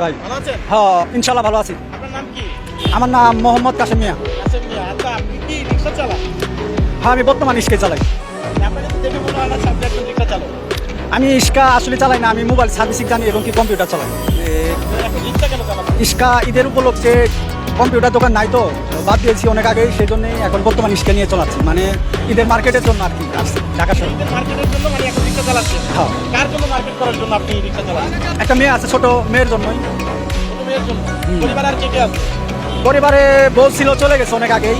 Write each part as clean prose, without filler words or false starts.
ভাই ভালো আছেন? হ্যাঁ ইনশাল্লাহ ভালো আছি। আপনার নাম কি? আমার নাম মোহাম্মদ কাশেম মিয়া। কাশেম মিয়া। আচ্ছা, আপনি কি রিক্সা চালান? হ্যাঁ আমি বর্তমানে ইস্কে চালাই। আপনাকে তো দেখে মনে হয় না আপনি একজন রিক্সা চালক। আমি ইস্কা আসলে চালাই না, আমি মোবাইল সার্ভিসিং জানি এবং কি কম্পিউটার চালাই। এখন রিক্সা কেন চালান? ইস্কা ঈদের উপলক্ষে কম্পিউটার দোকান নাই তো বাদ দিয়েছি অনেক আগেই, সেই জন্যই এখন বর্তমানে ইস্কা নিয়ে চলাচ্ছি, মানে ঈদের মার্কেটের জন্য আর কি আসছি ঢাকা শহরে। ঈদের মার্কেটের জন্য মানে এখন রিক্সা চালাচ্ছেন? হ্যাঁ কার জন্য মার্কেট করার জন্য আপনি রিক্সা চালান? একটা মেয়ে আছে, ছোট মেয়ের জন্যই। ছোট মেয়ের জন্য? পরিবার আর কে কে আছে? পরিবারে বউ ছিল, চলে গেছে অনেক আগেই।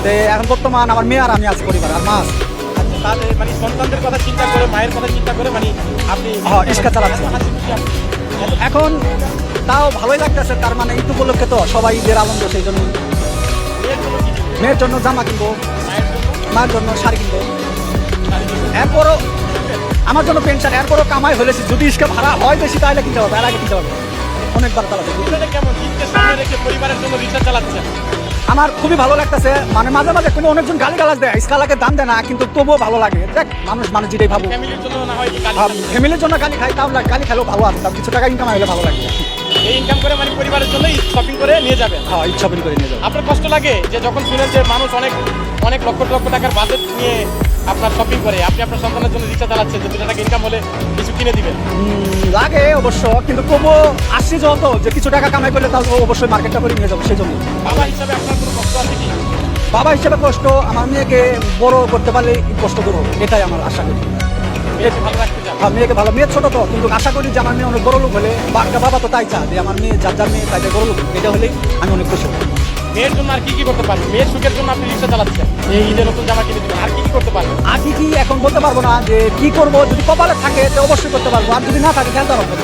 তো এখন বর্তমান আমার মেয়ে আর আমি আছি, পরিবার আর মা আছে। আচ্ছা, তাহলে মানে সন্তানদের কথা চিন্তা করে, মায়ের কথা চিন্তা করে মানে আপনি হ্যাঁ, রিক্সা চালাচ্ছি। এত হাসি খুশি আপনি? এখন তাও ভালোই লাগতেছে, তার মানে ঈদ উপলক্ষে তো সবাই ঈদের আনন্দ, সেই জন্য মেয়ের জন্য কি কিনবেন? মেয়ের জন্য জামা কিনবো, মায়ের জন্য মার জন্য শাড়ি কিনবো, শাড়ি কিনবেন? এরপরও আমার জন্য পেনশন, এরপরও কামাই হলেছি, যদি ইস্কা ভাড়া হয় বেশি তাহলে কিনতে হবে, এর আগে কিনতে হবে অনেকবার চালাতে। এটা কেমন ঈদকে সামনে রেখে পরিবারের জন্য রিক্সা চালাচ্ছেন? আমার খুবই ভালো লাগতেছে, মানে মাঝে মাঝে কোনো অনেকজন গালি গালাজ দেয়, ইস্কালাকে দাম দেয় না, কিন্তু তবুও ভালো লাগে। দেখ মানুষ যেটাই ভাবো, ফ্যামিলির জন্য না হয় গাড়ি চালাচ্ছেন। ফ্যামিলির জন্য গালি খাই, তাও গালি খেলেও ভালো আছে, তার কিছু টাকা ইনকাম হলে ভালো লাগে। এই ইনকাম করে মানে পরিবারের জন্য শপিং করে নিয়ে যাবেন। হ্যাঁ ঈদ শপিং করে নিয়ে যাবো। আপনার কষ্ট লাগে যে যখন শুনেন যে মানুষ অনেক অনেক লক্ষ লক্ষ টাকার বাজেট নিয়ে আপনার শপিং করে, আপনি আপনার সন্তানের জন্য রিক্সা চালাচ্ছেন, যে 2 টাকা ইনকাম হলে কিছু কিনে দিবেন? লাগে অবশ্য, কিন্তু তবুও আসছি যত যে কিছু টাকা কামাই করলে তাও অবশ্যই মার্কেটটা করে নিয়ে যাবো, সেই জন্য। বাবা হিসাবে আপনার কোনো কষ্ট আছে কি? বাবা হিসেবে কষ্ট, আমার মেয়েকে বড় করতে পারলে কষ্ট করবো, এটাই আমার আশা করি। মেয়েকে ভালো রাখতে চান? হ্যাঁ মেয়েকে ভালো, মেয়ে ছোট তো, কিন্তু আশা করি যে আমার মেয়ে অনেক বড় লোক হলে, বাবা তো তাই চায় যে আমার মেয়ে যার মেয়ে তাই বড় লোক, এটা হলেই আমি অনেক খুশি হব। মেয়ের জন্য আর কি কি করতে পারবেন? মেয়ের সুখের জন্য আপনি রিক্সা চালাচ্ছেন, এই ঈদে নতুন জামা কিনে দিবেন, আর কি কি করতে পারবেন? আর কি এখন বলতে পারবো না, যে কি করবো, যদি কপালে থাকে তো অবশ্যই করতে পারবো, আর যদি না থাকে খেলতে পারবো।